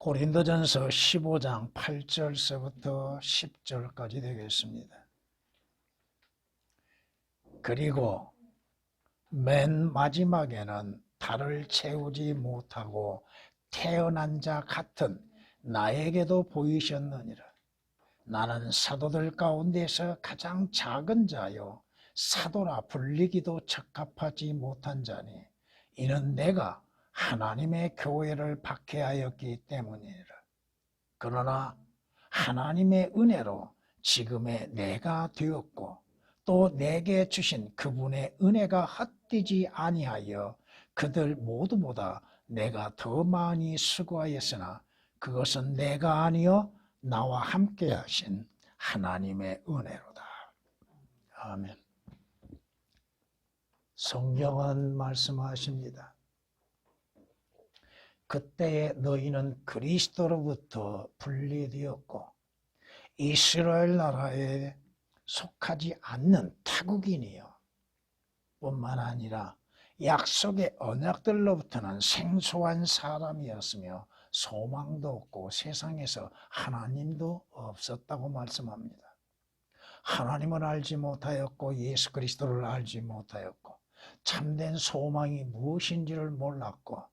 고린도전서 15장 8절서부터 10절까지 되겠습니다. 그리고 맨 마지막에는 달을 채우지 못하고 태어난 자 같은 나에게도 보이셨느니라. 나는 사도들 가운데서 가장 작은 자요 사도라 불리기도 적합하지 못한 자니 이는 내가 하나님의 교회를 박해하였기 때문이라. 그러나 하나님의 은혜로 지금의 내가 되었고 또 내게 주신 그분의 은혜가 헛되지 아니하여 그들 모두보다 내가 더 많이 수고하였으나 그것은 내가 아니요 나와 함께 하신 하나님의 은혜로다. 아멘. 성경은 말씀하십니다. 그때에 너희는 그리스도로부터 분리되었고 이스라엘 나라에 속하지 않는 타국인이요 뿐만 아니라 약속의 언약들로부터는 생소한 사람이었으며 소망도 없고 세상에서 하나님도 없었다고 말씀합니다. 하나님을 알지 못하였고 예수 그리스도를 알지 못하였고 참된 소망이 무엇인지를 몰랐고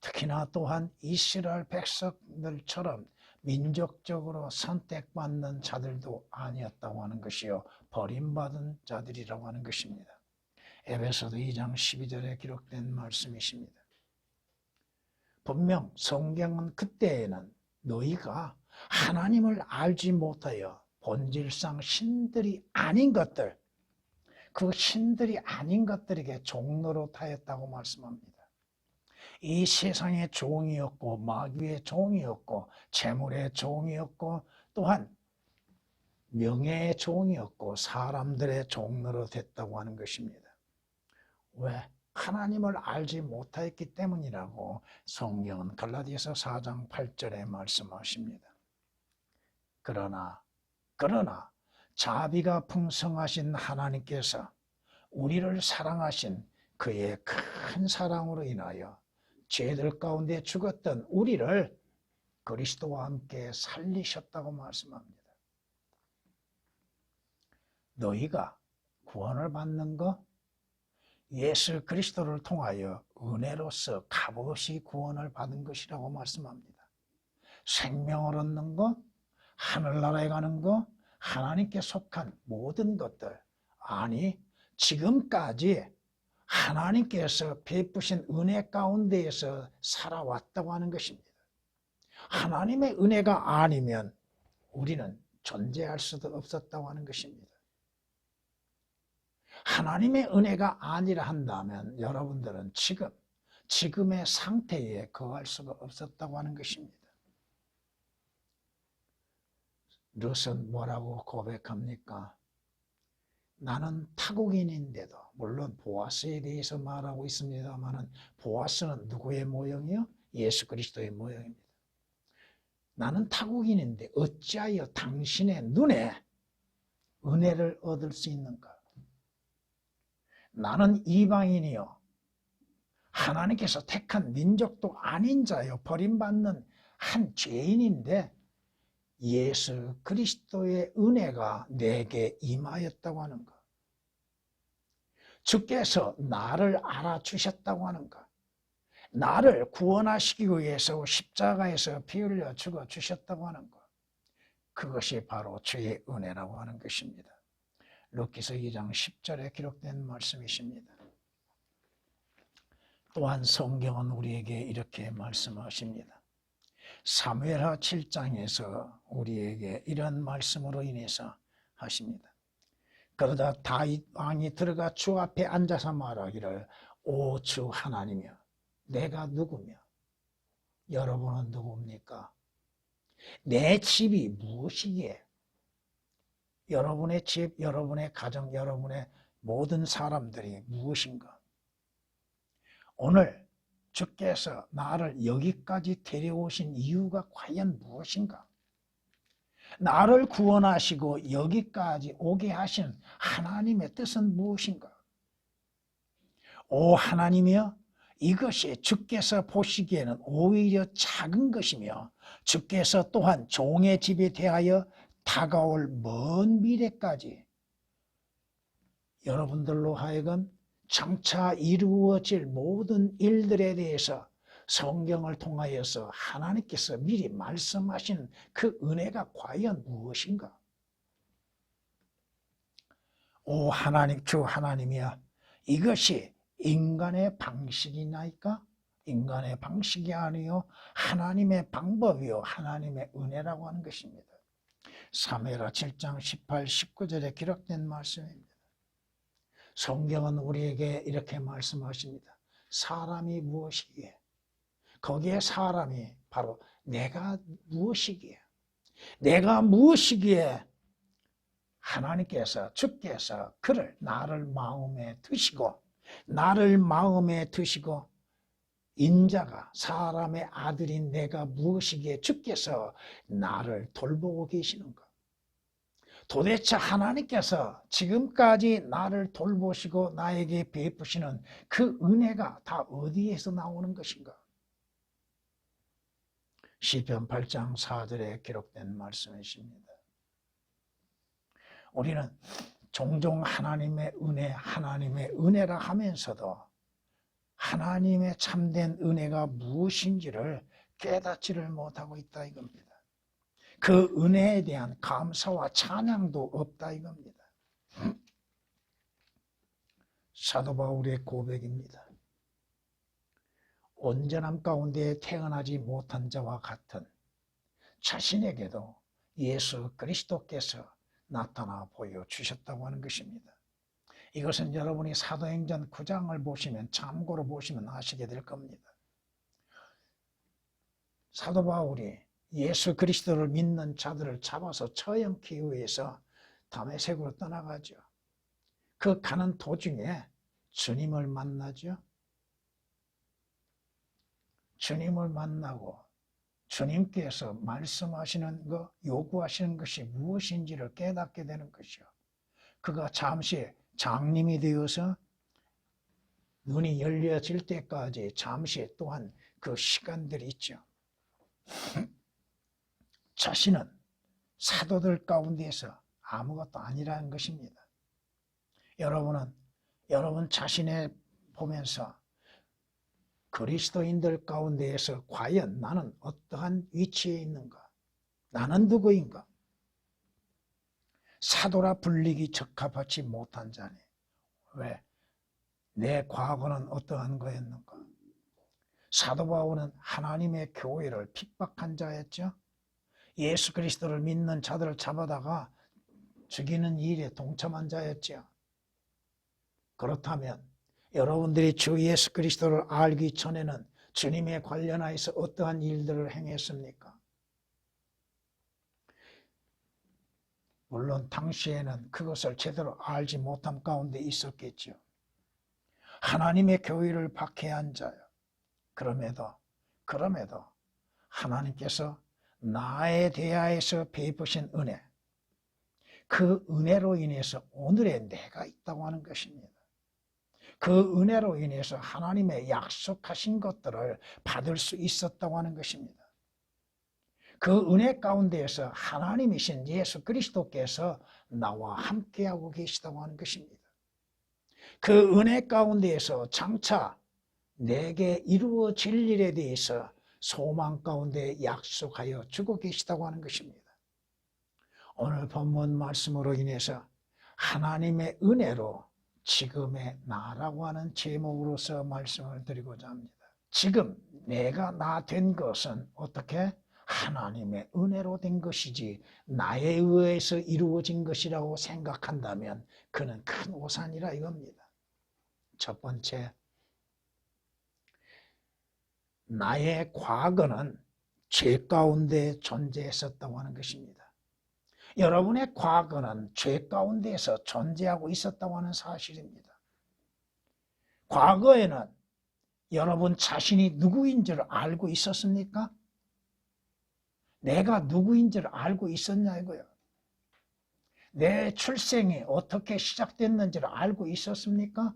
특히나 또한 이스라엘 백성들처럼 민족적으로 선택받는 자들도 아니었다고 하는 것이요 버림받은 자들이라고 하는 것입니다. 에베소서 2장 12절에 기록된 말씀이십니다. 분명 성경은 그때에는 너희가 하나님을 알지 못하여 본질상 신들이 아닌 것들, 그 신들이 아닌 것들에게 종로로 타였다고 말씀합니다. 이 세상의 종이었고 마귀의 종이었고 재물의 종이었고 또한 명예의 종이었고 사람들의 종로로 됐다고 하는 것입니다. 왜? 하나님을 알지 못하였기 때문이라고 성경은 갈라디아서 4장 8절에 말씀하십니다. 그러나 자비가 풍성하신 하나님께서 우리를 사랑하신 그의 큰 사랑으로 인하여 죄들 가운데 죽었던 우리를 그리스도와 함께 살리셨다고 말씀합니다. 너희가 구원을 받는 것 예수 그리스도를 통하여 은혜로서 값없이 구원을 받은 것이라고 말씀합니다. 생명을 얻는 것, 하늘나라에 가는 것, 하나님께 속한 모든 것들, 아니 지금까지 하나님께서 베푸신 은혜 가운데에서 살아왔다고 하는 것입니다. 하나님의 은혜가 아니면 우리는 존재할 수도 없었다고 하는 것입니다. 하나님의 은혜가 아니라 한다면 여러분들은 지금의 상태에 거할 수가 없었다고 하는 것입니다. 룻은 뭐라고 고백합니까? 나는 타국인인데도 물론 보아스에 대해서 말하고 있습니다만 보아스는 누구의 모형이요? 예수 그리스도의 모형입니다. 나는 타국인인데 어찌하여 당신의 눈에 은혜를 얻을 수 있는가? 나는 이방인이요 하나님께서 택한 민족도 아닌 자요 버림받는 한 죄인인데 예수 그리스도의 은혜가 내게 임하였다고 하는 것. 주께서 나를 알아주셨다고 하는 것. 나를 구원하시기 위해서 십자가에서 피 흘려 죽어주셨다고 하는 것. 그것이 바로 주의 은혜라고 하는 것입니다. 룻기서 2장 10절에 기록된 말씀이십니다. 또한 성경은 우리에게 이렇게 말씀하십니다. 사무엘하 7장에서 우리에게 이런 말씀으로 인해서 하십니다. 그러다 다윗 왕이 들어가 주 앞에 앉아서 말하기를 오 주 하나님이여 내가 누구며 여러분은 누굽니까? 내 집이 무엇이기에 여러분의 집, 여러분의 가정, 여러분의 모든 사람들이 무엇인가? 오늘 주께서 나를 여기까지 데려오신 이유가 과연 무엇인가? 나를 구원하시고 여기까지 오게 하신 하나님의 뜻은 무엇인가? 오 하나님이여 이것이 주께서 보시기에는 오히려 작은 것이며 주께서 또한 종의 집에 대하여 다가올 먼 미래까지 여러분들로 하여금 장차 이루어질 모든 일들에 대해서 성경을 통하여서 하나님께서 미리 말씀하신 그 은혜가 과연 무엇인가? 오 하나님, 주 하나님이여, 이것이 인간의 방식이나이까? 인간의 방식이 아니요 하나님의 방법이요 하나님의 은혜라고 하는 것입니다. 사무엘하 7장 18, 19절에 기록된 말씀입니다. 성경은 우리에게 이렇게 말씀하십니다. 사람이 무엇이기에? 거기에 사람이 바로 내가 무엇이기에? 내가 무엇이기에 하나님께서 주께서 그를 나를 마음에 드시고 인자가 사람의 아들인 내가 무엇이기에 주께서 나를 돌보고 계시는가? 도대체 하나님께서 지금까지 나를 돌보시고 나에게 베푸시는 그 은혜가 다 어디에서 나오는 것인가? 시편 8장 4절에 기록된 말씀이십니다. 우리는 종종 하나님의 은혜라 하면서도 하나님의 참된 은혜가 무엇인지를 깨닫지를 못하고 있다 이겁니다. 그 은혜에 대한 감사와 찬양도 없다 이겁니다. 사도 바울의 고백입니다. 온전함 가운데 태어나지 못한 자와 같은 자신에게도 예수 그리스도께서 나타나 보여주셨다고 하는 것입니다. 이것은 여러분이 사도행전 9장을 보시면 참고로 보시면 아시게 될 겁니다. 사도 바울이 예수 그리스도를 믿는 자들을 잡아서 처형하기 위해서 다메섹으로 떠나가죠. 그 가는 도중에 주님을 만나죠. 주님을 만나고 주님께서 말씀하시는 것, 요구하시는 것이 무엇인지를 깨닫게 되는 것이요. 그가 잠시 장님이 되어서 눈이 열려질 때까지 잠시 또한 그 시간들이 있죠. 자신은 사도들 가운데서 아무것도 아니라는 것입니다. 여러분 자신에 보면서 그리스도인들 가운데에서 과연 나는 어떠한 위치에 있는가? 나는 누구인가? 사도라 불리기 적합하지 못한 자니. 왜? 내 과거는 어떠한 거였는가? 사도 바울은 하나님의 교회를 핍박한 자였죠. 예수 그리스도를 믿는 자들을 잡아다가 죽이는 일에 동참한 자였죠. 그렇다면 여러분들이 주 예수 그리스도를 알기 전에는 주님에 관련하여서 어떠한 일들을 행했습니까? 물론 당시에는 그것을 제대로 알지 못함 가운데 있었겠죠. 하나님의 교회를 박해한 자요. 그럼에도 하나님께서 나에 대하여서 베푸신 은혜, 그 은혜로 인해서 오늘의 내가 있다고 하는 것입니다. 그 은혜로 인해서 하나님의 약속하신 것들을 받을 수 있었다고 하는 것입니다. 그 은혜 가운데에서 하나님이신 예수 그리스도께서 나와 함께하고 계시다고 하는 것입니다. 그 은혜 가운데에서 장차 내게 이루어질 일에 대해서 소망 가운데 약속하여 주고 계시다고 하는 것입니다. 오늘 본문 말씀으로 인해서 하나님의 은혜로 지금의 나라고 하는 제목으로서 말씀을 드리고자 합니다. 지금 내가 나 된 것은 어떻게? 하나님의 은혜로 된 것이지 나에 의해서 이루어진 것이라고 생각한다면 그는 큰 오산이라 이겁니다. 첫 번째, 나의 과거는 죄 가운데 존재했었다고 하는 것입니다. 여러분의 과거는 죄 가운데에서 존재하고 있었다고 하는 사실입니다. 과거에는 여러분 자신이 누구인 줄 알고 있었습니까? 내가 누구인 줄 알고 있었냐 이거요. 내 출생이 어떻게 시작됐는지를 알고 있었습니까?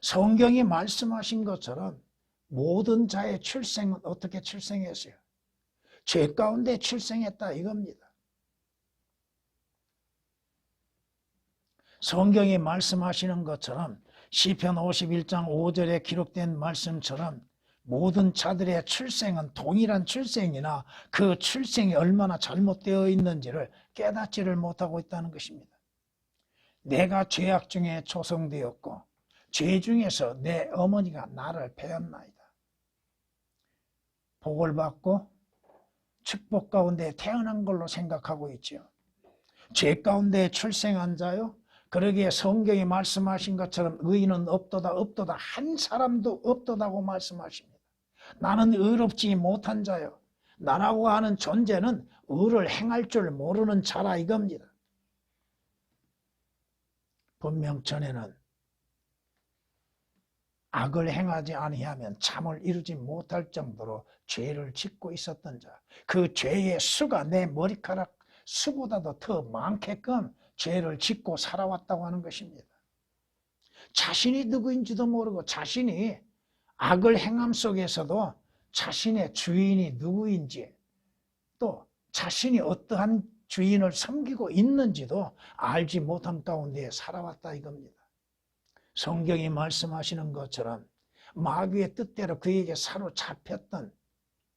성경이 말씀하신 것처럼 모든 자의 출생은 어떻게 출생했어요? 죄 가운데 출생했다 이겁니다. 성경이 말씀하시는 것처럼 시편 51장 5절에 기록된 말씀처럼 모든 자들의 출생은 동일한 출생이나 그 출생이 얼마나 잘못되어 있는지를 깨닫지를 못하고 있다는 것입니다. 내가 죄악 중에 초성되었고 죄 중에서 내 어머니가 나를 배었나이다. 복을 받고 축복 가운데 태어난 걸로 생각하고 있죠. 죄 가운데 출생한 자요, 그러기에 성경이 말씀하신 것처럼 의인은 없도다 없도다 한 사람도 없도다고 말씀하십니다. 나는 의롭지 못한 자요, 나라고 하는 존재는 의를 행할 줄 모르는 자라 이겁니다. 분명 전에는 악을 행하지 아니하면 잠을 이루지 못할 정도로 죄를 짓고 있었던 자, 그 죄의 수가 내 머리카락 수보다도 더 많게끔 죄를 짓고 살아왔다고 하는 것입니다. 자신이 누구인지도 모르고 자신이 악을 행함 속에서도 자신의 주인이 누구인지, 또 자신이 어떠한 주인을 섬기고 있는지도 알지 못함 가운데 살아왔다 이겁니다. 성경이 말씀하시는 것처럼 마귀의 뜻대로 그에게 사로잡혔던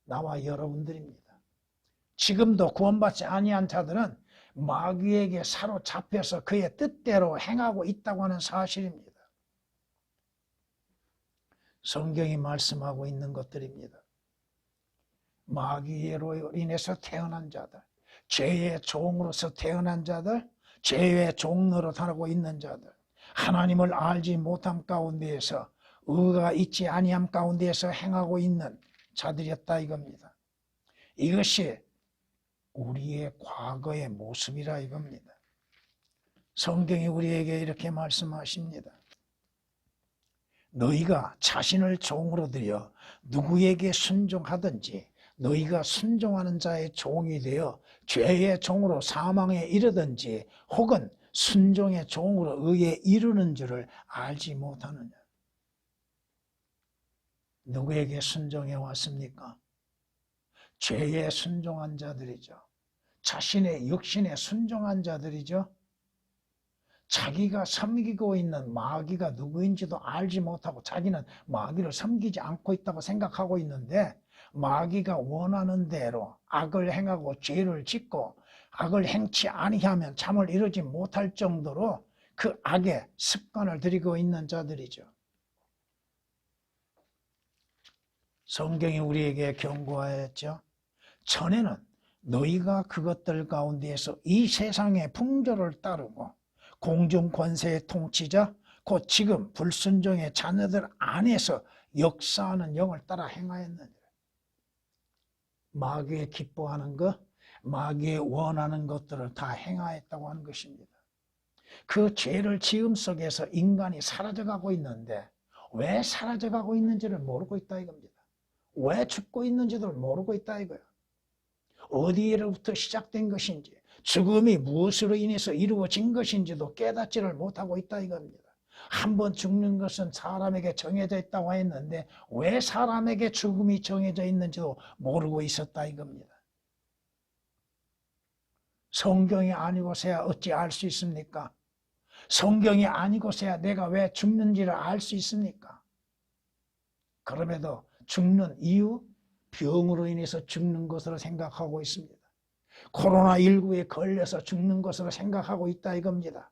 나와 여러분들입니다. 지금도 구원받지 아니한 자들은 마귀에게 사로잡혀서 그의 뜻대로 행하고 있다고 하는 사실입니다. 성경이 말씀하고 있는 것들입니다. 마귀로 인해서 태어난 자들, 죄의 종으로서 태어난 자들, 죄의 종로로 살고 있는 자들, 하나님을 알지 못함 가운데에서 의가 있지 아니함 가운데에서 행하고 있는 자들이었다 이겁니다. 이것이 우리의 과거의 모습이라 이겁니다. 성경이 우리에게 이렇게 말씀하십니다. 너희가 자신을 종으로 들여 누구에게 순종하든지 너희가 순종하는 자의 종이 되어 죄의 종으로 사망에 이르든지 혹은 순종의 종으로 의에 이르는 줄을 알지 못하느냐. 누구에게 순종해 왔습니까? 죄에 순종한 자들이죠. 자신의 육신에 순종한 자들이죠. 자기가 섬기고 있는 마귀가 누구인지도 알지 못하고 자기는 마귀를 섬기지 않고 있다고 생각하고 있는데 마귀가 원하는 대로 악을 행하고 죄를 짓고 악을 행치 아니하면 잠을 이루지 못할 정도로 그 악의 습관을 들이고 있는 자들이죠. 성경이 우리에게 경고하였죠. 전에는 너희가 그것들 가운데에서 이 세상의 풍조를 따르고 공중 권세의 통치자 곧 지금 불순종의 자녀들 안에서 역사하는 영을 따라 행하였느니라. 마귀의 기뻐하는 것, 마귀의 원하는 것들을 다 행하였다고 하는 것입니다. 그 죄를 지음 속에서 인간이 사라져가고 있는데 왜 사라져가고 있는지를 모르고 있다 이겁니다. 왜 죽고 있는지도 모르고 있다 이거예요. 어디로부터 시작된 것인지, 죽음이 무엇으로 인해서 이루어진 것인지도 깨닫지를 못하고 있다 이겁니다. 한번 죽는 것은 사람에게 정해져 있다고 했는데 왜 사람에게 죽음이 정해져 있는지도 모르고 있었다 이겁니다. 성경이 아니고서야 어찌 알 수 있습니까? 성경이 아니고서야 내가 왜 죽는지를 알 수 있습니까? 그럼에도 죽는 이유, 병으로 인해서 죽는 것으로 생각하고 있습니다. 코로나19에 걸려서 죽는 것으로 생각하고 있다 이겁니다.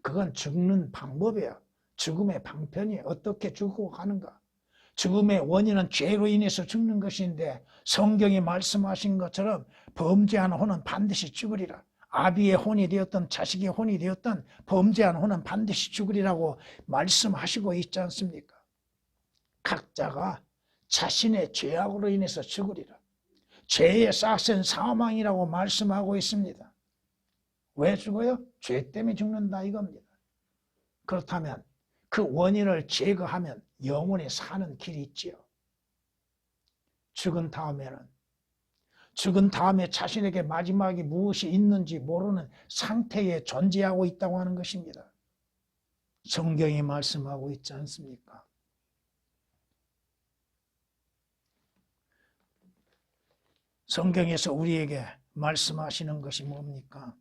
그건 죽는 방법이에요. 죽음의 방편이 어떻게 죽고 가는가. 죽음의 원인은 죄로 인해서 죽는 것인데 성경이 말씀하신 것처럼 범죄한 혼은 반드시 죽으리라. 아비의 혼이 되었던 자식의 혼이 되었던 범죄한 혼은 반드시 죽으리라고 말씀하시고 있지 않습니까? 각자가 자신의 죄악으로 인해서 죽으리라. 죄의 싹은 사망이라고 말씀하고 있습니다. 왜 죽어요? 죄 때문에 죽는다 이겁니다. 그렇다면 그 원인을 제거하면 영원히 사는 길이 있지요. 죽은 다음에 자신에게 마지막이 무엇이 있는지 모르는 상태에 존재하고 있다고 하는 것입니다. 성경이 말씀하고 있지 않습니까? 성경에서 우리에게 말씀하시는 것이 뭡니까?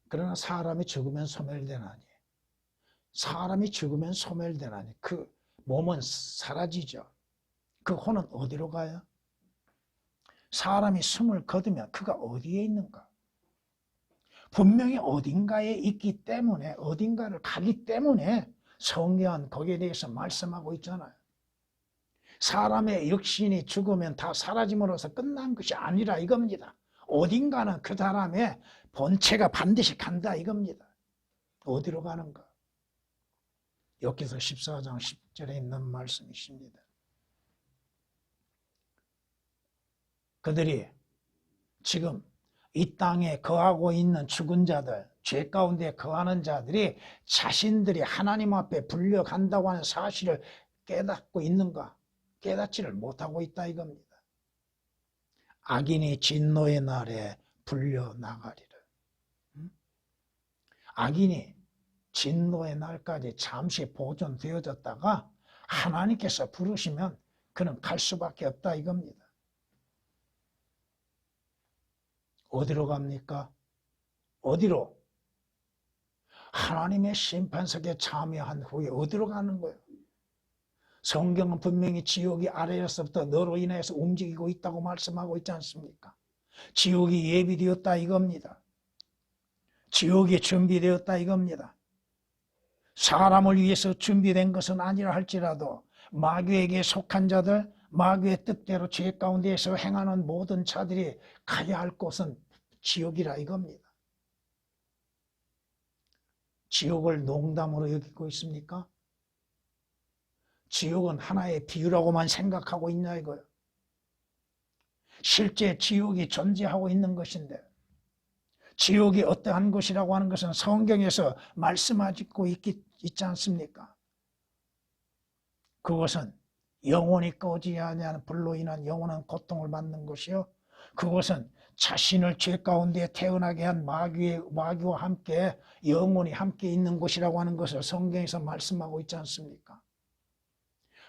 그러나 사람이 죽으면 소멸되나니, 사람이 죽으면 소멸되나니, 그 몸은 사라지죠. 그 혼은 어디로 가요? 사람이 숨을 거두면 그가 어디에 있는가? 분명히 어딘가에 있기 때문에, 어딘가를 가기 때문에 성경은 거기에 대해서 말씀하고 있잖아요. 사람의 육신이 죽으면 다 사라짐으로써 끝난 것이 아니라 이겁니다. 어딘가는 그 사람의 본체가 반드시 간다 이겁니다. 어디로 가는가? 욥기서 14장 10절에 있는 말씀이십니다. 그들이 지금 이 땅에 거하고 있는 죽은 자들, 죄 가운데 거하는 자들이 자신들이 하나님 앞에 불려간다고 하는 사실을 깨닫고 있는가? 깨닫지를 못하고 있다 이겁니다. 악인이 진노의 날에 불려나가리라. 악인이 진노의 날까지 잠시 보존되어졌다가 하나님께서 부르시면 그는 갈 수밖에 없다 이겁니다. 어디로 갑니까? 어디로? 하나님의 심판석에 참여한 후에 어디로 가는 거예요? 성경은 분명히 지옥이 아래에서부터 너로 인해서 움직이고 있다고 말씀하고 있지 않습니까? 지옥이 예비되었다 이겁니다. 지옥이 준비되었다 이겁니다. 사람을 위해서 준비된 것은 아니라 할지라도 마귀에게 속한 자들, 마귀의 뜻대로 죄 가운데에서 행하는 모든 자들이 가야 할 곳은 지옥이라 이겁니다. 지옥을 농담으로 여기고 있습니까? 지옥은 하나의 비유라고만 생각하고 있냐 이거예요. 실제 지옥이 존재하고 있는 것인데, 지옥이 어떠한 것이라고 하는 것은 성경에서 말씀하고 있지 않습니까? 그것은 영원히 꺼지지 아니하는 불로 인한 영원한 고통을 받는 것이요, 그것은 자신을 죄 가운데 태어나게 한 마귀와 함께 영원히 함께 있는 곳이라고 하는 것을 성경에서 말씀하고 있지 않습니까?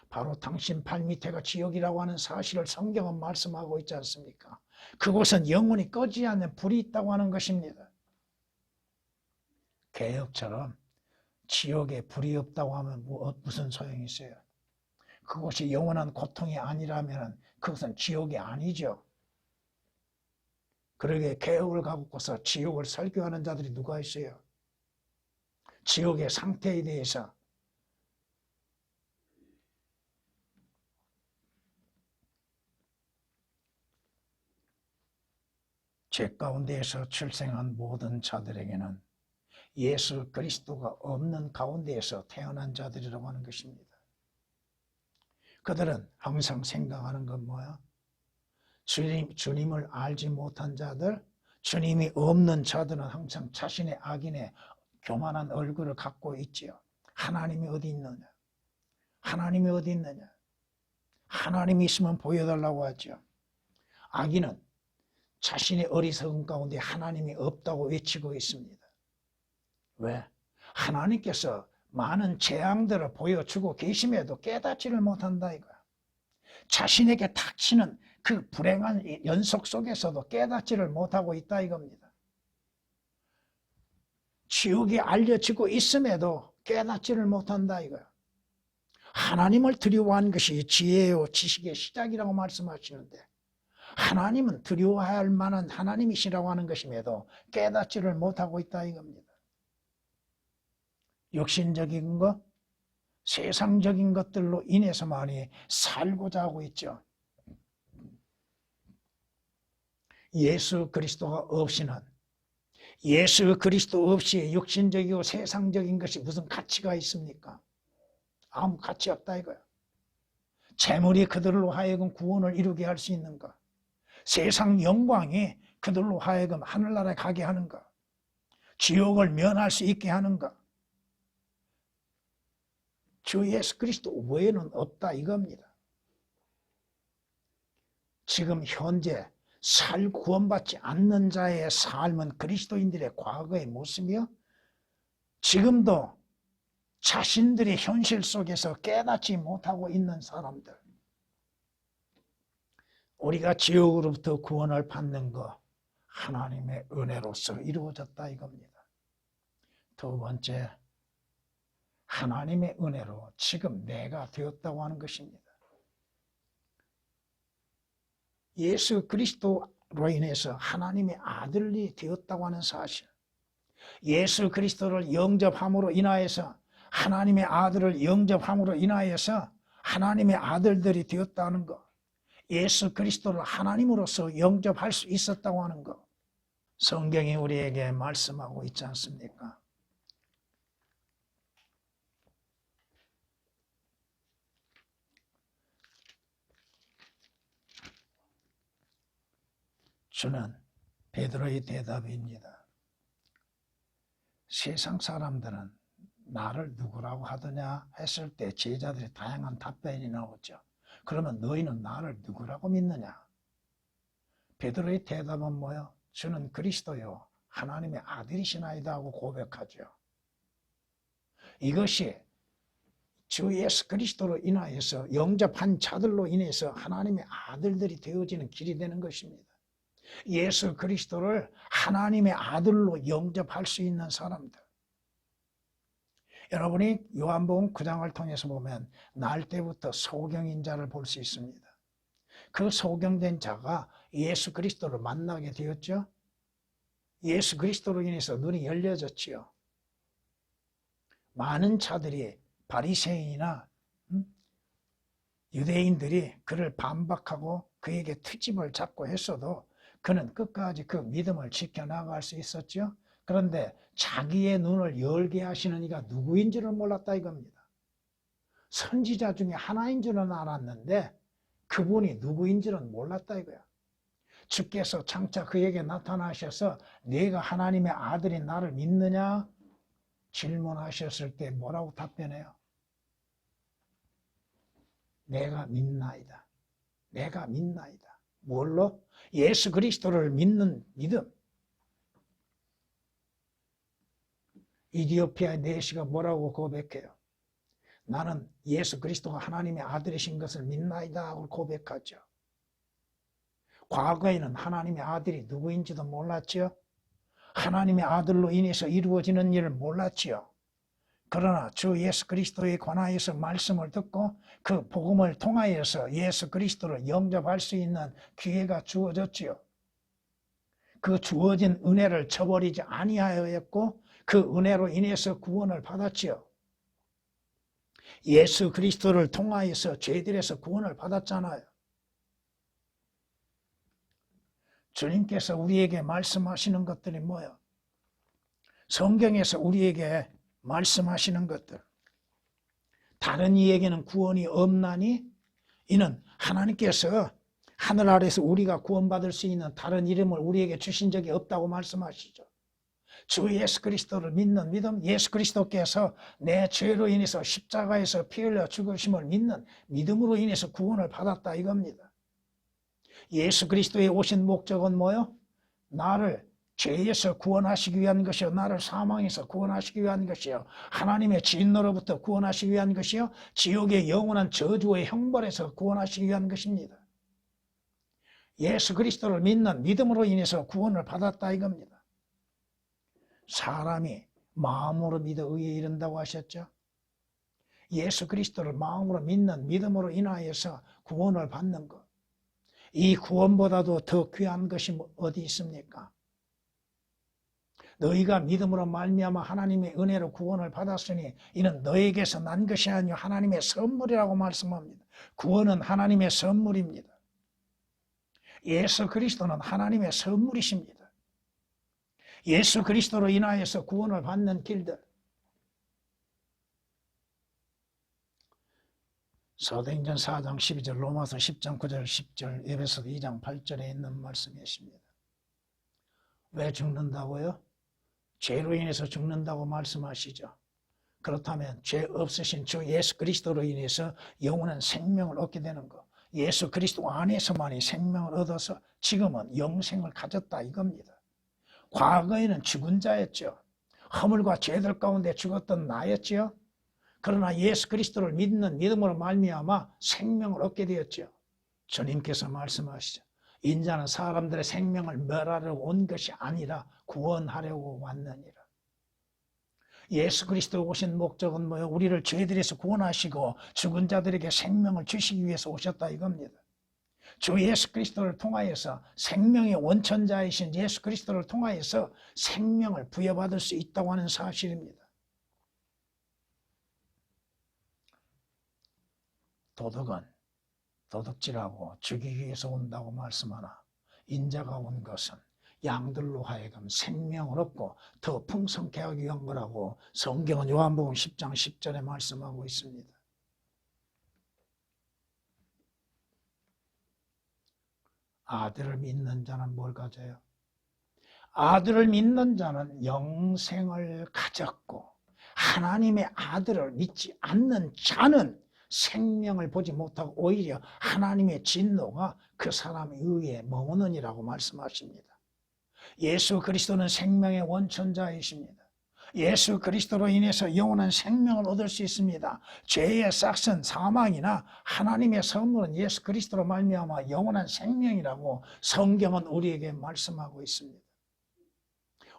바로 당신 발밑에가 지옥이라고 하는 사실을 성경은 말씀하고 있지 않습니까? 그곳은 영원히 꺼지지 않는 불이 있다고 하는 것입니다. 개혁처럼 지옥에 불이 없다고 하면 무슨 소용이 있어요? 그것이 영원한 고통이 아니라면 그것은 지옥이 아니죠. 그러게 개혁을 갖고서 지옥을 설교하는 자들이 누가 있어요? 지옥의 상태에 대해서 죄 가운데에서 출생한 모든 자들에게는 예수 그리스도가 없는 가운데에서 태어난 자들이라고 하는 것입니다. 그들은 항상 생각하는 건 뭐야? 주님을 알지 못한 자들, 주님이 없는 자들은 항상 자신의 악인의 교만한 얼굴을 갖고 있지요. 하나님이 어디 있느냐? 하나님이 어디 있느냐? 하나님이 있으면 보여달라고 하죠. 악인은 자신의 어리석은 가운데 하나님이 없다고 외치고 있습니다. 왜? 하나님께서 많은 재앙들을 보여주고 계심에도 깨닫지를 못한다 이거야. 자신에게 닥치는 그 불행한 연속 속에서도 깨닫지를 못하고 있다 이겁니다. 지옥이 알려지고 있음에도 깨닫지를 못한다 이거야. 하나님을 두려워하는 것이 지혜요 지식의 시작이라고 말씀하시는데, 하나님은 두려워할 만한 하나님이시라고 하는 것임에도 깨닫지를 못하고 있다 이겁니다. 육신적인 것, 세상적인 것들로 인해서만이 살고자 하고 있죠. 예수 그리스도가 없이는, 예수 그리스도 없이 육신적이고 세상적인 것이 무슨 가치가 있습니까? 아무 가치 없다 이거야. 재물이 그들로 하여금 구원을 이루게 할 수 있는가? 세상 영광이 그들로 하여금 하늘나라에 가게 하는가? 지옥을 면할 수 있게 하는가? 주 예수 그리스도 외에는 없다 이겁니다. 지금 현재 구원받지 않는 자의 삶은 그리스도인들의 과거의 모습이요, 지금도 자신들의 현실 속에서 깨닫지 못하고 있는 사람들, 우리가 지옥으로부터 구원을 받는 것, 하나님의 은혜로서 이루어졌다 이겁니다. 두 번째, 하나님의 은혜로 지금 내가 되었다고 하는 것입니다. 예수 그리스도로 인해서 하나님의 아들이 되었다고 하는 사실, 예수 그리스도를 영접함으로 인하여서, 하나님의 아들을 영접함으로 인하여서 하나님의 아들들이 되었다는 것, 예수 그리스도를 하나님으로서 영접할 수 있었다고 하는 것, 성경이 우리에게 말씀하고 있지 않습니까? 주는 베드로의 대답입니다. 세상 사람들은 나를 누구라고 하더냐 했을 때 제자들의 다양한 답변이 나오죠. 그러면 너희는 나를 누구라고 믿느냐? 베드로의 대답은 뭐요? 주는 그리스도요 하나님의 아들이시나이다 하고 고백하죠. 이것이 주 예수 그리스도로 인하여서 영접한 자들로 인해서 하나님의 아들들이 되어지는 길이 되는 것입니다. 예수 그리스도를 하나님의 아들로 영접할 수 있는 사람들, 여러분이 요한복음 9장을 통해서 보면 날 때부터 소경인 자를 볼 수 있습니다. 그 소경된 자가 예수 그리스도를 만나게 되었죠. 예수 그리스도로 인해서 눈이 열려졌지요. 많은 자들이 바리새인이나 유대인들이 그를 반박하고 그에게 트집을 잡고 했어도 그는 끝까지 그 믿음을 지켜나갈 수 있었죠. 그런데 자기의 눈을 열게 하시는 이가 누구인 줄을 몰랐다 이겁니다. 선지자 중에 하나인 줄은 알았는데 그분이 누구인 줄은 몰랐다 이거야. 주께서 장차 그에게 나타나셔서 네가 하나님의 아들인 나를 믿느냐 질문하셨을 때 뭐라고 답변해요? 내가 믿나이다. 내가 믿나이다. 뭘로? 예수 그리스도를 믿는 믿음. 이디오피아의 내시가 뭐라고 고백해요? 나는 예수 그리스도가 하나님의 아들이신 것을 믿나이다 하고 고백하죠. 과거에는 하나님의 아들이 누구인지도 몰랐죠. 하나님의 아들로 인해서 이루어지는 일을 몰랐지요. 그러나 주 예수 그리스도에 관하여서 말씀을 듣고 그 복음을 통하여서 예수 그리스도를 영접할 수 있는 기회가 주어졌지요. 그 주어진 은혜를 저버리지 아니하였고 그 은혜로 인해서 구원을 받았지요. 예수 그리스도를 통하여서 죄들에서 구원을 받았잖아요. 주님께서 우리에게 말씀하시는 것들이 뭐예요? 성경에서 우리에게 말씀하시는 것들. 다른 이에게는 구원이 없나니 이는 하나님께서 하늘 아래서 우리가 구원받을 수 있는 다른 이름을 우리에게 주신 적이 없다고 말씀하시죠. 주 예수 그리스도를 믿는 믿음, 예수 그리스도께서 내 죄로 인해서 십자가에서 피 흘려 죽으심을 믿는 믿음으로 인해서 구원을 받았다 이겁니다. 예수 그리스도에 오신 목적은 뭐요? 나를 죄에서 구원하시기 위한 것이요, 나를 사망에서 구원하시기 위한 것이요, 하나님의 진노로부터 구원하시기 위한 것이요, 지옥의 영원한 저주의 형벌에서 구원하시기 위한 것입니다. 예수 그리스도를 믿는 믿음으로 인해서 구원을 받았다 이겁니다. 사람이 마음으로 믿어 의에 이른다고 하셨죠. 예수 그리스도를 마음으로 믿는 믿음으로 인하여서 구원을 받는 것, 이 구원보다도 더 귀한 것이 어디 있습니까? 너희가 믿음으로 말미암아 하나님의 은혜로 구원을 받았으니 이는 너에게서 난 것이 아니요 하나님의 선물이라고 말씀합니다. 구원은 하나님의 선물입니다. 예수 그리스도는 하나님의 선물이십니다. 예수 그리스도로 인하여서 구원을 받는 길들. 사도행전 4장 12절, 로마서 10장 9절 10절, 에베소서 2장 8절에 있는 말씀이십니다. 왜 죽는다고요? 죄로 인해서 죽는다고 말씀하시죠. 그렇다면 죄 없으신 주 예수 그리스도로 인해서 영원한 생명을 얻게 되는 것, 예수 그리스도 안에서만이 생명을 얻어서 지금은 영생을 가졌다 이겁니다. 과거에는 죽은 자였죠. 허물과 죄들 가운데 죽었던 나였죠. 그러나 예수 그리스도를 믿는 믿음으로 말미암아 생명을 얻게 되었죠. 주님께서 말씀하시죠. 인자는 사람들의 생명을 멸하려고 온 것이 아니라 구원하려고 왔느니라. 예수 그리스도 오신 목적은 뭐예요? 우리를 죄들에서 구원하시고 죽은 자들에게 생명을 주시기 위해서 오셨다 이겁니다. 주 예수 그리스도를 통하여서 생명의 원천자이신 예수 그리스도를 통하여서 생명을 부여받을 수 있다고 하는 사실입니다. 도덕은 도둑질하고 죽이기 위해서 온다고 말씀하나 인자가 온 것은 양들로 하여금 생명을 얻고 더 풍성케 하기 위한 거라고 성경은 요한복음 10장 10절에 말씀하고 있습니다. 아들을 믿는 자는 뭘 가져요? 아들을 믿는 자는 영생을 가졌고 하나님의 아들을 믿지 않는 자는 생명을 보지 못하고 오히려 하나님의 진노가 그 사람 위에 머무느니라고 말씀하십니다. 예수 그리스도는 생명의 원천자이십니다. 예수 그리스도로 인해서 영원한 생명을 얻을 수 있습니다. 죄의 싹은 사망이나 하나님의 선물은 예수 그리스도로 말미암아 영원한 생명이라고 성경은 우리에게 말씀하고 있습니다.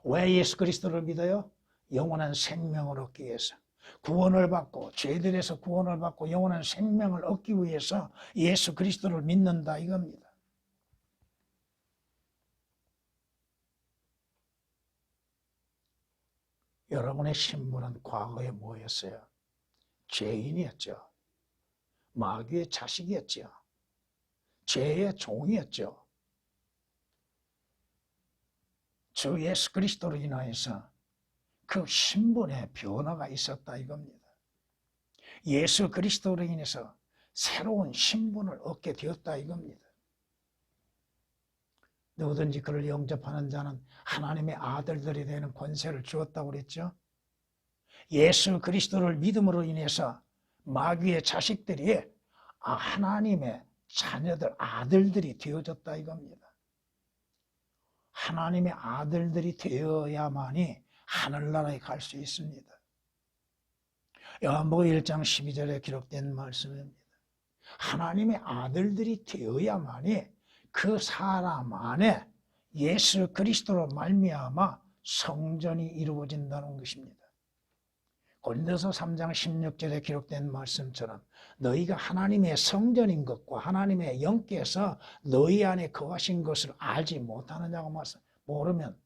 왜 예수 그리스도를 믿어요? 영원한 생명을 얻기 위해서. 구원을 받고 죄들에서 구원을 받고 영원한 생명을 얻기 위해서 예수 그리스도를 믿는다 이겁니다. 여러분의 신분은 과거에 뭐였어요? 죄인이었죠. 마귀의 자식이었죠. 죄의 종이었죠. 주 예수 그리스도로 인하여서 그 신분의 변화가 있었다 이겁니다. 예수 그리스도로 인해서 새로운 신분을 얻게 되었다 이겁니다. 누구든지 그를 영접하는 자는 하나님의 아들들이 되는 권세를 주었다고 그랬죠. 예수 그리스도를 믿음으로 인해서 마귀의 자식들이 하나님의 자녀들, 아들들이 되어졌다 이겁니다. 하나님의 아들들이 되어야만이 하늘나라에 갈 수 있습니다. 요한복음 1장 12절에 기록된 말씀입니다. 하나님의 아들들이 되어야만이 그 사람 안에 예수 그리스도로 말미암아 성전이 이루어진다는 것입니다. 고린도서 3장 16절에 기록된 말씀처럼 너희가 하나님의 성전인 것과 하나님의 영께서 너희 안에 거하신 것을 알지 못하느냐고 말씀. 모르면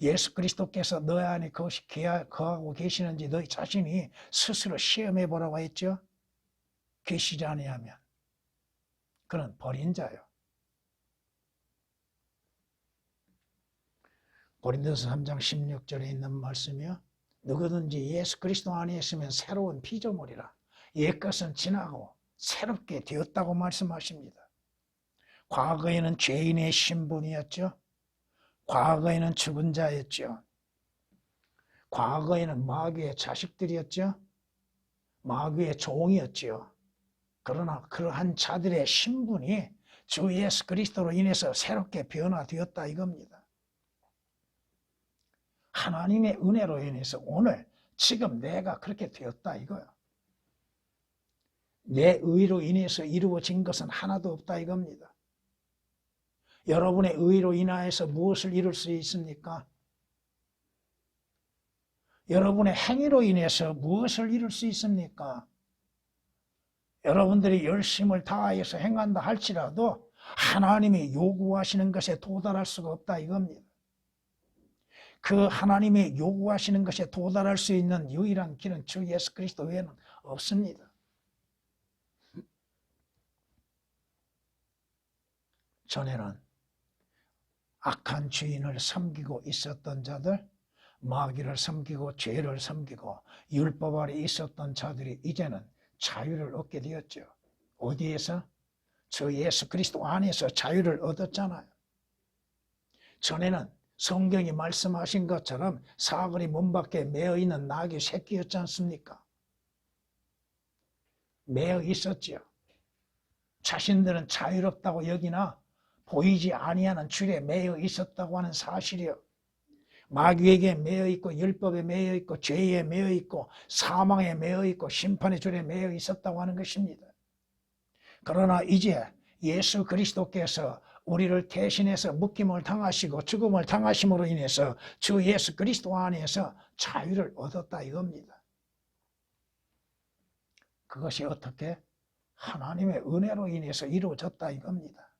예수 그리스도께서 너희 안에 거하고 계시는지 너희 자신이 스스로 시험해 보라고 했죠. 계시지 아니하면 그는 버린 자요. 고린도서 3장 16절에 있는 말씀이요. 누구든지 예수 그리스도 안에 있으면 새로운 피조물이라. 옛것은 지나고 새롭게 되었다고 말씀하십니다. 과거에는 죄인의 신분이었죠. 과거에는 죽은 자였죠. 과거에는 마귀의 자식들이었죠. 마귀의 종이었죠. 그러나 그러한 자들의 신분이 주 예수 그리스도로 인해서 새롭게 변화되었다 이겁니다. 하나님의 은혜로 인해서 오늘 지금 내가 그렇게 되었다 이거야. 내 의로 인해서 이루어진 것은 하나도 없다 이겁니다. 여러분의 의로 인하여서 무엇을 이룰 수 있습니까? 여러분의 행위로 인해서 무엇을 이룰 수 있습니까? 여러분들이 열심을 다하여서 행한다 할지라도 하나님이 요구하시는 것에 도달할 수가 없다 이겁니다. 그 하나님이 요구하시는 것에 도달할 수 있는 유일한 길은 주 예수 그리스도 외에는 없습니다. 전에는 악한 주인을 섬기고 있었던 자들, 마귀를 섬기고 죄를 섬기고 율법 아래 있었던 자들이 이제는 자유를 얻게 되었죠. 어디에서? 저 예수 그리스도 안에서 자유를 얻었잖아요. 전에는 성경이 말씀하신 것처럼 사거리 문 밖에 매어 있는 나귀 새끼였지 않습니까? 매여 있었지요. 자신들은 자유롭다고 여기나 보이지 아니하는 줄에 매여 있었다고 하는 사실이요. 마귀에게 매여 있고 율법에 매여 있고 죄에 매여 있고 사망에 매여 있고 심판의 줄에 매여 있었다고 하는 것입니다. 그러나 이제 예수 그리스도께서 우리를 대신해서 묶임을 당하시고 죽음을 당하심으로 인해서 주 예수 그리스도 안에서 자유를 얻었다 이겁니다. 그것이 어떻게? 하나님의 은혜로 인해서 이루어졌다 이겁니다.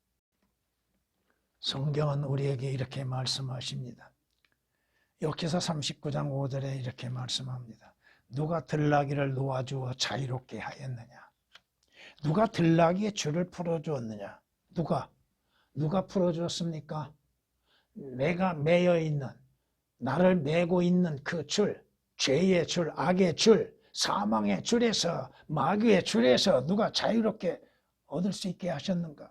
성경은 우리에게 이렇게 말씀하십니다. 욥기서 39장 5절에 이렇게 말씀합니다. 누가 들나귀를 놓아주어 자유롭게 하였느냐? 누가 들나귀의 줄을 풀어주었느냐? 누가 풀어주었습니까? 내가 매여 있는, 나를 매고 있는 그 줄, 죄의 줄, 악의 줄, 사망의 줄에서, 마귀의 줄에서 누가 자유롭게 얻을 수 있게 하셨는가?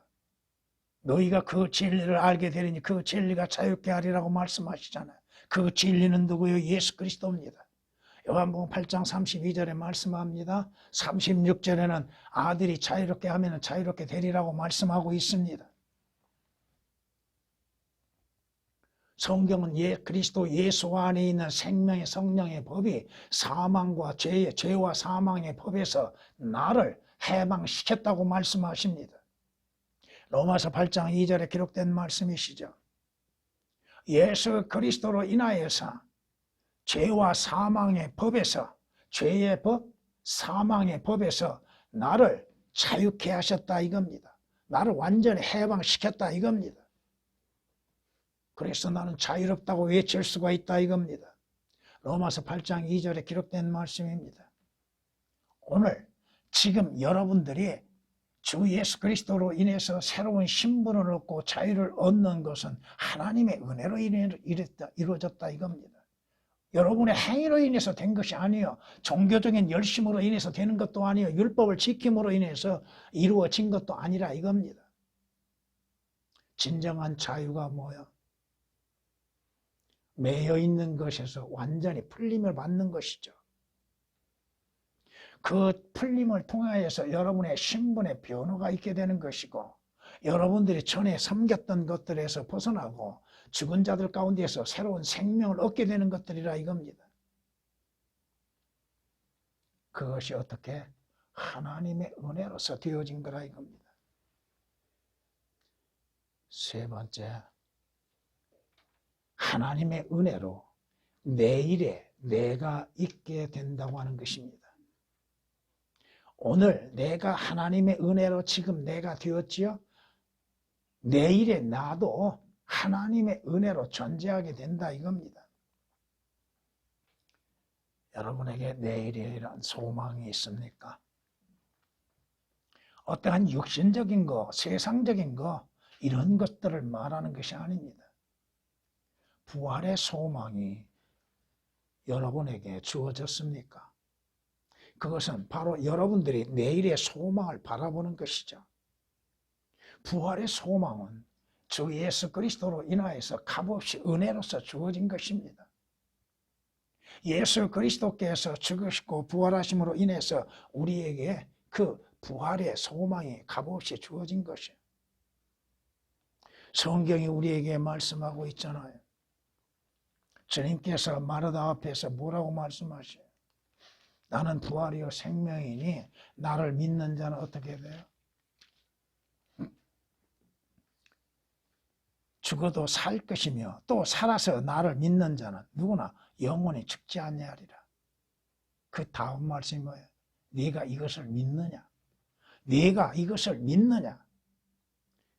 너희가 그 진리를 알게 되리니 그 진리가 자유롭게 하리라고 말씀하시잖아요. 그 진리는 누구요? 예수 그리스도입니다. 요한복음 8장 32절에 말씀합니다. 36절에는 아들이 자유롭게 하면 자유롭게 되리라고 말씀하고 있습니다. 성경은 그리스도 예수 안에 있는 생명의 성령의 법이 사망과 죄와 사망의 법에서 나를 해방시켰다고 말씀하십니다. 로마서 8장 2절에 기록된 말씀이시죠. 예수 그리스도로 인하여서 죄와 사망의 법에서, 죄의 법, 사망의 법에서 나를 자유케 하셨다 이겁니다. 나를 완전히 해방시켰다 이겁니다. 그래서 나는 자유롭다고 외칠 수가 있다 이겁니다. 로마서 8장 2절에 기록된 말씀입니다. 오늘 지금 여러분들이 주 예수 그리스도로 인해서 새로운 신분을 얻고 자유를 얻는 것은 하나님의 은혜로 이루어졌다 이겁니다. 여러분의 행위로 인해서 된 것이 아니에요. 종교적인 열심으로 인해서 되는 것도 아니에요. 율법을 지킴으로 인해서 이루어진 것도 아니라 이겁니다. 진정한 자유가 뭐야? 매여 있는 것에서 완전히 풀림을 받는 것이죠. 그 풀림을 통하여서 여러분의 신분의 변화가 있게 되는 것이고, 여러분들이 전에 섬겼던 것들에서 벗어나고 죽은 자들 가운데에서 새로운 생명을 얻게 되는 것들이라 이겁니다. 그것이 어떻게? 하나님의 은혜로서 되어진 거라 이겁니다. 세 번째, 하나님의 은혜로 내일에 내가 있게 된다고 하는 것입니다. 오늘 내가 하나님의 은혜로 지금 내가 되었지요? 내일에 나도 하나님의 은혜로 존재하게 된다 이겁니다. 여러분에게 내일에 이런 소망이 있습니까? 어떠한 육신적인 거, 세상적인 거 이런 것들을 말하는 것이 아닙니다. 부활의 소망이 여러분에게 주어졌습니까? 그것은 바로 여러분들이 내일의 소망을 바라보는 것이죠. 부활의 소망은 주 예수 그리스도로 인하여서 값없이 은혜로서 주어진 것입니다. 예수 그리스도께서 죽으시고 부활하심으로 인해서 우리에게 그 부활의 소망이 값없이 주어진 것이에요. 성경이 우리에게 말씀하고 있잖아요. 주님께서 마르다 앞에서 뭐라고 말씀하셔요? 나는 부활이요 생명이니 나를 믿는 자는 어떻게 돼요? 죽어도 살 것이며 또 살아서 나를 믿는 자는 누구나 영원히 죽지 아니하리라. 그 다음 말씀이 뭐예요? 네가 이것을 믿느냐? 네가 이것을 믿느냐?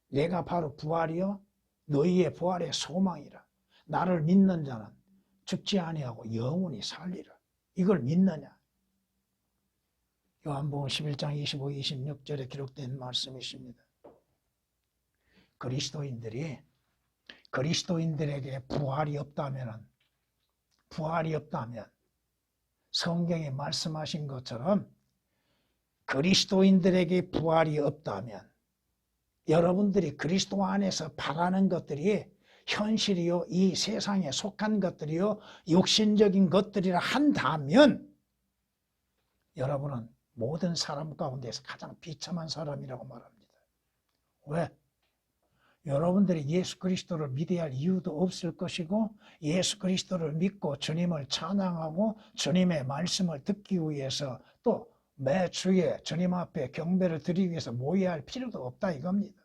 내가 바로 부활이요 너희의 부활의 소망이라. 나를 믿는 자는 죽지 아니하고 영원히 살리라. 이걸 믿느냐? 요한복음 11장 25, 26절에 기록된 말씀이십니다. 그리스도인들에게 부활이 없다면 성경에 말씀하신 것처럼 그리스도인들에게 부활이 없다면 여러분들이 그리스도 안에서 바라는 것들이 현실이요 이 세상에 속한 것들이요 육신적인 것들이라 한다면 여러분은 모든 사람 가운데서 가장 비참한 사람이라고 말합니다. 왜? 여러분들이 예수 그리스도를 믿어야 할 이유도 없을 것이고 예수 그리스도를 믿고 주님을 찬양하고 주님의 말씀을 듣기 위해서 또 매주에 주님 앞에 경배를 드리기 위해서 모여야 할 필요도 없다 이겁니다.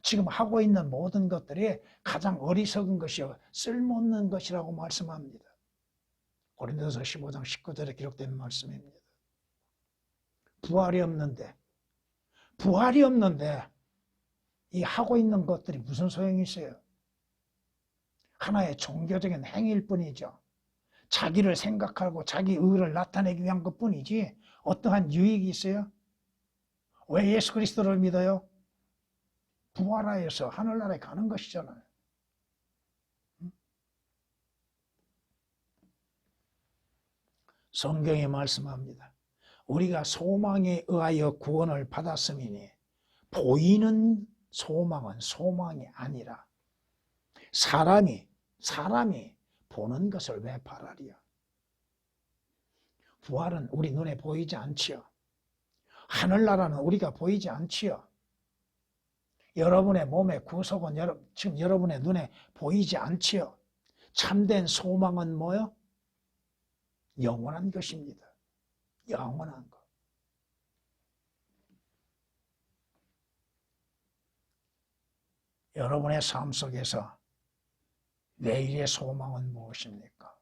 지금 하고 있는 모든 것들이 가장 어리석은 것이요 쓸모없는 것이라고 말씀합니다. 고린도서 15장 19절에 기록된 말씀입니다. 부활이 없는데 이 하고 있는 것들이 무슨 소용이 있어요? 하나의 종교적인 행위일 뿐이죠. 자기를 생각하고 자기 의를 나타내기 위한 것뿐이지 어떠한 유익이 있어요? 왜 예수 그리스도를 믿어요? 부활하여서 하늘나라에 가는 것이잖아요. 성경에 말씀합니다. 우리가 소망에 의하여 구원을 받았음이니 보이는 소망은 소망이 아니라 사람이 보는 것을 왜 바라리요? 부활은 우리 눈에 보이지 않지요. 하늘나라는 우리가 보이지 않지요. 여러분의 몸의 구속은 지금 여러분의 눈에 보이지 않지요. 참된 소망은 뭐요? 영원한 것입니다. 영원한 것. 여러분의 삶 속에서 내일의 소망은 무엇입니까?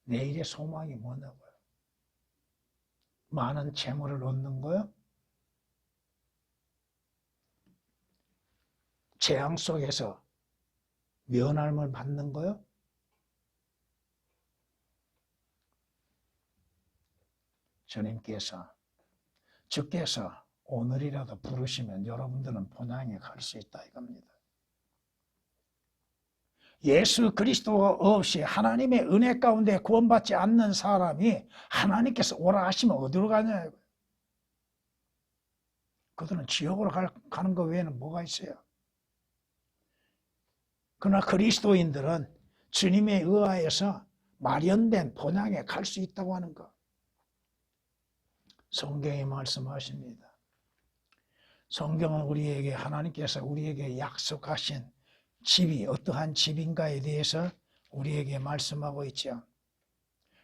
내일의 소망이 뭐냐고요? 많은 재물을 얻는 거요? 재앙 속에서 면함을 받는 거요? 주께서 오늘이라도 부르시면 여러분들은 본향에 갈 수 있다 이겁니다. 예수 그리스도가 없이 하나님의 은혜 가운데 구원받지 않는 사람이 하나님께서 오라 하시면 어디로 가냐? 그들은 지옥으로 가는 것 외에는 뭐가 있어요? 그러나 그리스도인들은 주님에 의하여서 마련된 본향에 갈 수 있다고 하는 것. 성경이 말씀하십니다. 성경은 우리에게 하나님께서 우리에게 약속하신 집이 어떠한 집인가에 대해서 우리에게 말씀하고 있죠.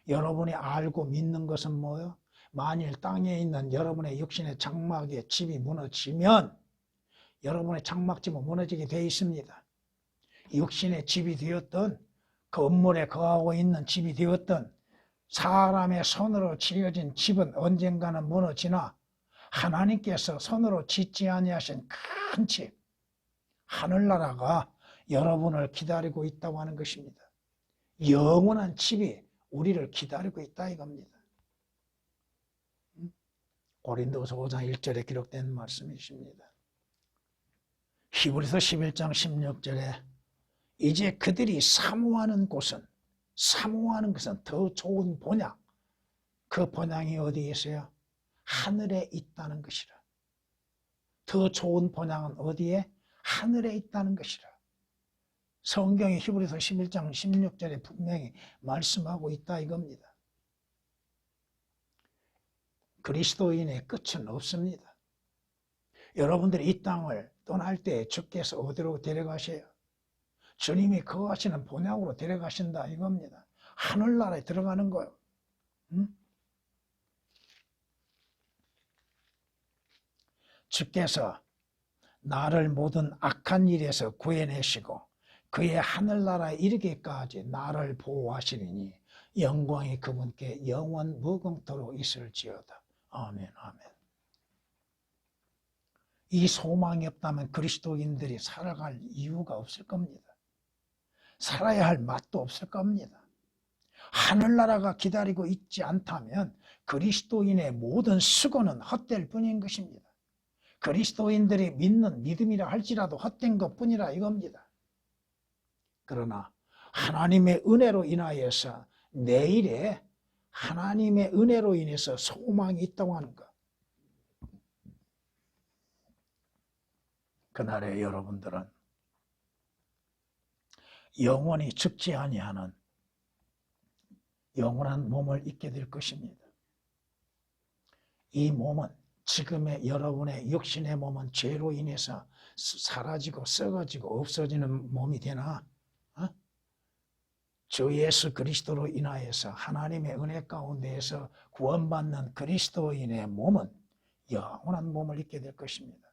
여러분이 알고 믿는 것은 뭐예요? 만일 땅에 있는 여러분의 육신의 장막에 집이 무너지면 여러분의 장막집은 무너지게 되어 있습니다. 육신의 집이 되었던 건물에 거하고 있는 집이 되었던 사람의 손으로 지어진 집은 언젠가는 무너지나 하나님께서 손으로 짓지 아니하신 큰 집, 하늘나라가 여러분을 기다리고 있다고 하는 것입니다. 영원한 집이 우리를 기다리고 있다 이겁니다. 고린도서 5장 1절에 기록된 말씀이십니다. 히브리서 11장 16절에 이제 그들이 사모하는 것은 더 좋은 본향, 그 본향이 어디에 있어요? 하늘에 있다는 것이라. 더 좋은 본향은 어디에? 하늘에 있다는 것이라. 성경이 히브리서 11장 16절에 분명히 말씀하고 있다 이겁니다. 그리스도인의 끝은 없습니다. 여러분들이 이 땅을 떠날 때 주께서 어디로 데려가셔요? 주님이 거하시는 본향으로 데려가신다 이겁니다. 하늘나라에 들어가는 거예요. 주께서 나를 모든 악한 일에서 구해내시고 그의 하늘나라에 이르기까지 나를 보호하시리니 영광이 그분께 영원 무궁토록 있을지어다. 아멘, 아멘. 이 소망이 없다면 그리스도인들이 살아갈 이유가 없을 겁니다. 살아야 할 맛도 없을 겁니다. 하늘나라가 기다리고 있지 않다면 그리스도인의 모든 수고는 헛될 뿐인 것입니다. 그리스도인들이 믿는 믿음이라 할지라도 헛된 것뿐이라 이겁니다. 그러나 하나님의 은혜로 인하여서 내일에 하나님의 은혜로 인해서 소망이 있다고 하는 것. 그날에 여러분들은 영원히 죽지 아니하는 영원한 몸을 입게 될 것입니다. 이 몸은 지금의 여러분의 육신의 몸은 죄로 인해서 사라지고 썩어지고 없어지는 몸이 되나 주 예수 그리스도로 인하여서 하나님의 은혜 가운데에서 구원받는 그리스도인의 몸은 영원한 몸을 입게 될 것입니다.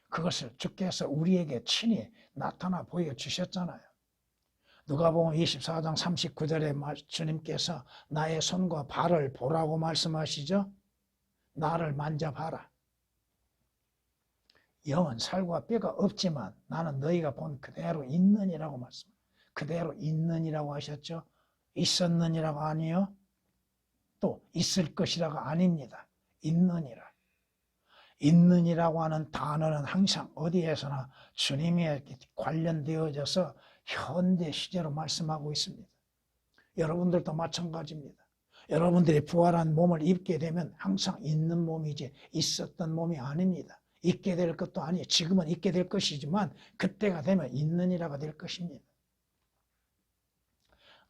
그것을 주께서 우리에게 친히 나타나 보여주셨잖아요. 누가복음 24장 39절에 주님께서 나의 손과 발을 보라고 말씀하시죠. 나를 만져봐라. 영은 살과 뼈가 없지만 나는 너희가 본 그대로 있느니라고 말씀합니다. 그대로 있느니라고 하셨죠. 있었느니라고 아니요. 또 있을 것이라고 아닙니다. 있느니라. 있느니라고 하는 단어는 항상 어디에서나 주님에 관련되어져서 현재 시제로 말씀하고 있습니다. 여러분들도 마찬가지입니다. 여러분들이 부활한 몸을 입게 되면 항상 있는 몸이지 있었던 몸이 아닙니다. 있게 될 것도 아니에요. 지금은 있게 될 것이지만 그때가 되면 있느니라가 될 것입니다.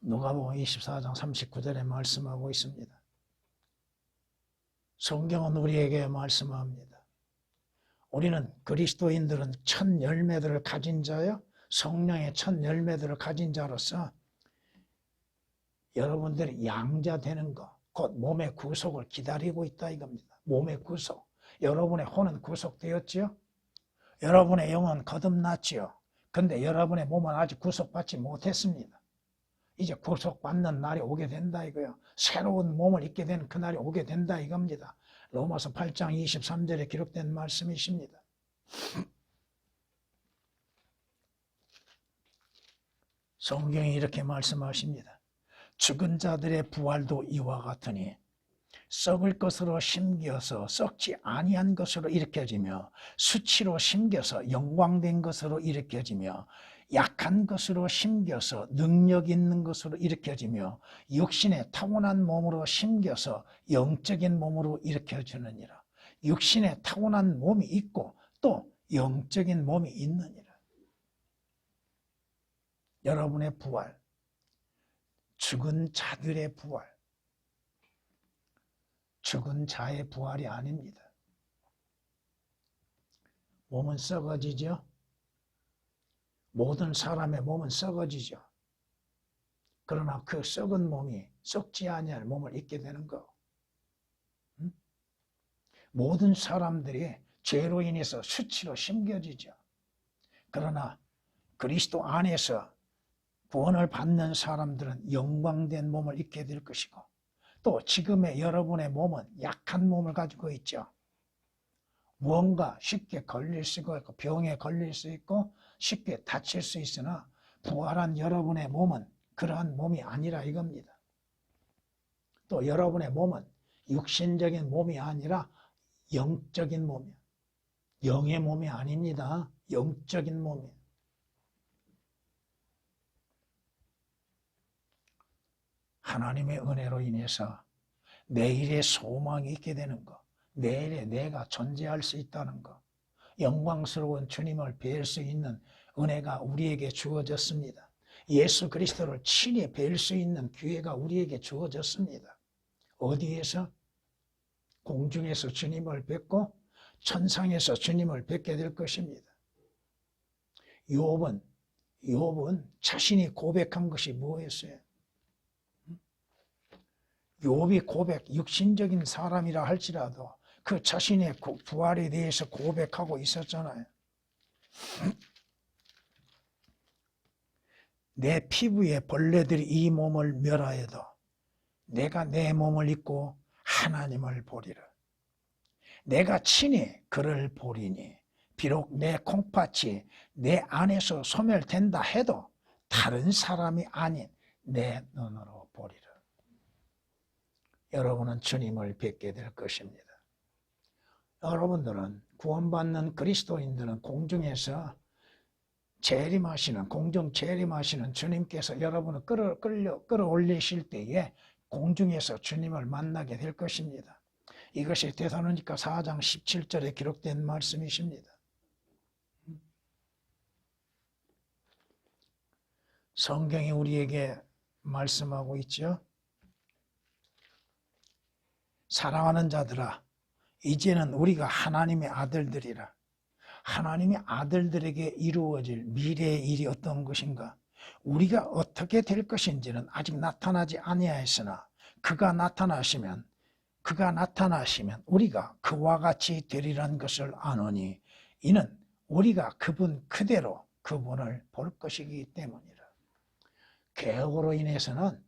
누가복음 24장 39절에 말씀하고 있습니다. 성경은 우리에게 말씀합니다. 우리는 그리스도인들은 첫 열매들을 가진 자요. 성령의 첫 열매들을 가진 자로서 여러분들이 양자 되는 것, 곧 몸의 구속을 기다리고 있다 이겁니다. 몸의 구속. 여러분의 혼은 구속되었지요? 여러분의 영은 거듭났지요? 근데 여러분의 몸은 아직 구속받지 못했습니다. 이제 구속받는 날이 오게 된다 이거요. 새로운 몸을 입게 되는 그날이 오게 된다 이겁니다. 로마서 8장 23절에 기록된 말씀이십니다. 성경이 이렇게 말씀하십니다. 죽은 자들의 부활도 이와 같으니 썩을 것으로 심겨서 썩지 아니한 것으로 일으켜지며 수치로 심겨서 영광된 것으로 일으켜지며 약한 것으로 심겨서 능력 있는 것으로 일으켜지며 육신의 타고난 몸으로 심겨서 영적인 몸으로 일으켜주느니라. 육신의 타고난 몸이 있고 또 영적인 몸이 있느니라. 여러분의 부활, 죽은 자들의 부활, 죽은 자의 부활이 아닙니다. 몸은 썩어지죠. 모든 사람의 몸은 썩어지죠. 그러나 그 썩은 몸이 썩지 아니할 몸을 입게 되는 거. 모든 사람들이 죄로 인해서 수치로 심겨지죠. 그러나 그리스도 안에서 구원을 받는 사람들은 영광된 몸을 입게 될 것이고 또 지금의 여러분의 몸은 약한 몸을 가지고 있죠. 무언가 쉽게 걸릴 수가 있고 병에 걸릴 수 있고 쉽게 다칠 수 있으나 부활한 여러분의 몸은 그러한 몸이 아니라 이겁니다. 또 여러분의 몸은 육신적인 몸이 아니라 영적인 몸이에요. 영의 몸이 아닙니다. 영적인 몸이에요. 하나님의 은혜로 인해서 내일의 소망이 있게 되는 것, 내일에 내가 존재할 수 있다는 것, 영광스러운 주님을 뵐 수 있는 은혜가 우리에게 주어졌습니다. 예수 그리스도를 친히 뵐 수 있는 기회가 우리에게 주어졌습니다. 어디에서? 공중에서 주님을 뵙고 천상에서 주님을 뵙게 될 것입니다. 욥은 자신이 고백한 것이 뭐였어요? 욥이 고백, 육신적인 사람이라 할지라도 그 자신의 부활에 대해서 고백하고 있었잖아요. 내 피부에 벌레들이 이 몸을 멸하여도 내가 내 몸을 입고 하나님을 보리라. 내가 친히 그를 보리니 비록 내 콩팥이 내 안에서 소멸된다 해도 다른 사람이 아닌 내 눈으로 보리라. 여러분은 주님을 뵙게 될 것입니다. 여러분들은 구원받는 그리스도인들은 공중에서 재림하시는 공중 재림하시는 주님께서 여러분을 끌어올리실 때에 공중에서 주님을 만나게 될 것입니다. 이것이 데살로니가 4장 17절에 기록된 말씀이십니다. 성경이 우리에게 말씀하고 있죠. 사랑하는 자들아, 이제는 우리가 하나님의 아들들이라. 하나님의 아들들에게 이루어질 미래의 일이 어떤 것인가? 우리가 어떻게 될 것인지는 아직 나타나지 아니하였으나 그가 나타나시면 우리가 그와 같이 되리라는 것을 아노니 이는 우리가 그분 그대로 그분을 볼 것이기 때문이라. 개혁으로 인해서는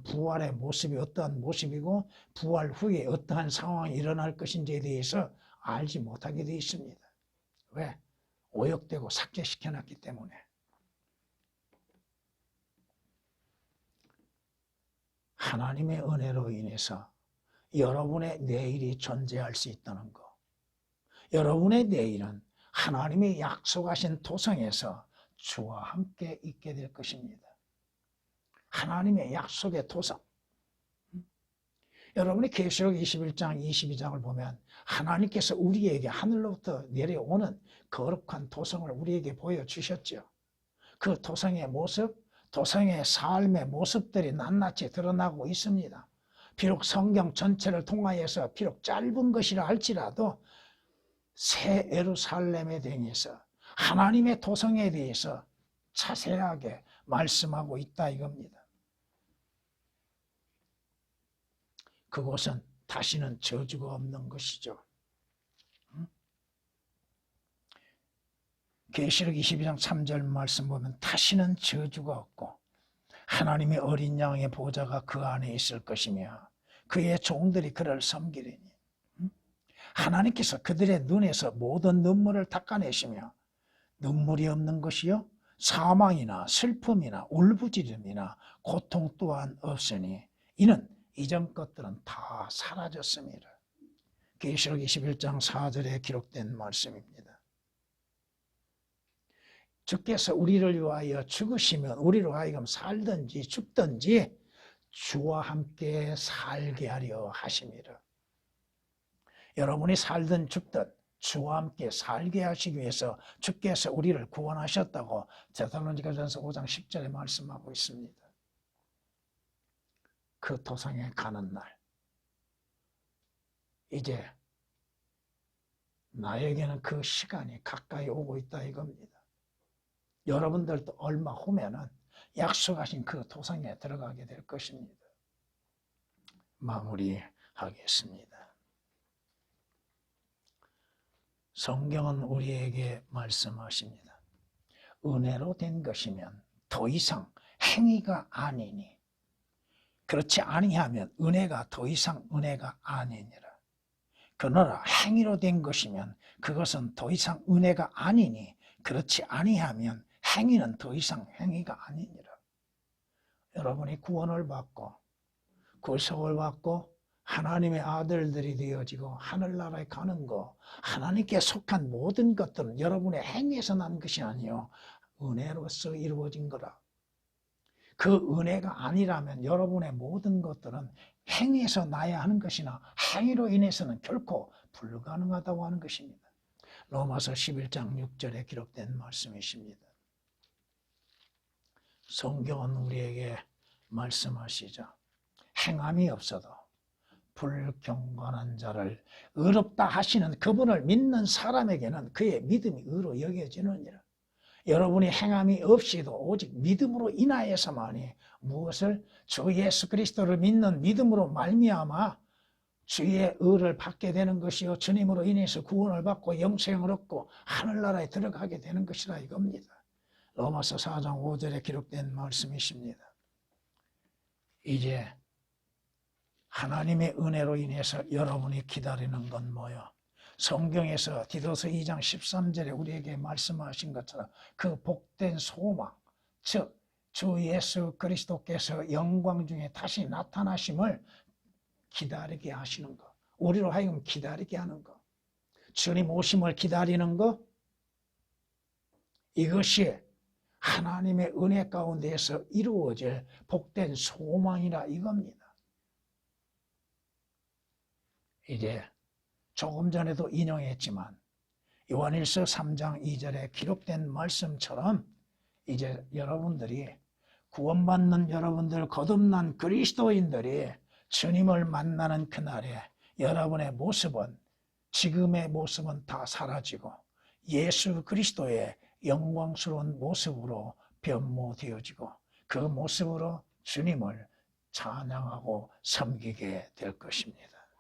부활의 모습이 어떠한 모습이고 부활 후에 어떠한 상황이 일어날 것인지에 대해서 알지 못하게 되어 있습니다. 왜? 오역되고 삭제시켜놨기 때문에. 하나님의 은혜로 인해서 여러분의 내일이 존재할 수 있다는 것. 여러분의 내일은 하나님이 약속하신 토성에서 주와 함께 있게 될 것입니다. 하나님의 약속의 토성. 여러분이 계시록 21장, 22장을 보면 하나님께서 우리에게 하늘로부터 내려오는 거룩한 토성을 우리에게 보여주셨죠. 그 토성의 모습, 토성의 삶의 모습들이 낱낱이 드러나고 있습니다. 비록 성경 전체를 통하여서 비록 짧은 것이라 할지라도 새 예루살렘에 대해서 하나님의 토성에 대해서 자세하게 말씀하고 있다 이겁니다. 그곳은 다시는 저주가 없는 것이죠. 계시록 22장 3절 말씀 보면 다시는 저주가 없고 하나님의 어린 양의 보좌가 그 안에 있을 것이며 그의 종들이 그를 섬기리니 하나님께서 그들의 눈에서 모든 눈물을 닦아내시며 눈물이 없는 것이요 사망이나 슬픔이나 울부짖음이나 고통 또한 없으니 이는 이전 것들은 다 사라졌습니다. 계시록 21장 4절에 기록된 말씀입니다. 주께서 우리를 위하여 죽으시면 우리로 하여금 살든지 죽든지 주와 함께 살게 하려 하심이라. 여러분이 살든 죽든 주와 함께 살게 하시기 위해서 주께서 우리를 구원하셨다고 데살로니가전서 5장 10절에 말씀하고 있습니다. 그 토성에 가는 날 이제 나에게는 그 시간이 가까이 오고 있다 이겁니다. 여러분들도 얼마 후면은 약속하신 그 토성에 들어가게 될 것입니다. 마무리하겠습니다. 성경은 우리에게 말씀하십니다. 은혜로 된 것이면 더 이상 행위가 아니니 그렇지 아니하면 은혜가 더 이상 은혜가 아니니라. 그러나 행위로 된 것이면 그것은 더 이상 은혜가 아니니 그렇지 아니하면 행위는 더 이상 행위가 아니니라. 여러분이 구원을 받고 구속을 받고 하나님의 아들들이 되어지고 하늘나라에 가는 거 하나님께 속한 모든 것들은 여러분의 행위에서 난 것이 아니요 은혜로서 이루어진 거라. 그 은혜가 아니라면 여러분의 모든 것들은 행위에서 나야 하는 것이나 행위로 인해서는 결코 불가능하다고 하는 것입니다. 로마서 11장 6절에 기록된 말씀이십니다. 성경은 우리에게 말씀하시죠. 행함이 없어도 불경건한 자를 의롭다 하시는 그분을 믿는 사람에게는 그의 믿음이 의로 여겨지느니라. 여러분이 행함이 없이도 오직 믿음으로 인하여서만이 무엇을 주 예수 그리스도를 믿는 믿음으로 말미암아 주의 의를 받게 되는 것이요 주님으로 인해서 구원을 받고 영생을 얻고 하늘나라에 들어가게 되는 것이라 이겁니다. 로마서 4장 5절에 기록된 말씀이십니다. 이제 하나님의 은혜로 인해서 여러분이 기다리는 건 뭐요? 성경에서 디도서 2장 13절에 우리에게 말씀하신 것처럼 그 복된 소망, 즉 주 예수 그리스도께서 영광 중에 다시 나타나심을 기다리게 하시는 것, 우리로 하여금 기다리게 하는 것, 주님 오심을 기다리는 것, 이것이 하나님의 은혜 가운데에서 이루어질 복된 소망이라 이겁니다. 이제 조금 전에도 인용했지만 요한일서 3장 2절에 기록된 말씀처럼 이제 여러분들이 구원받는 여러분들 거듭난 그리스도인들이 주님을 만나는 그날에 여러분의 모습은 지금의 모습은 다 사라지고 예수 그리스도의 영광스러운 모습으로 변모되어지고 그 모습으로 주님을 찬양하고 섬기게 될 것입니다.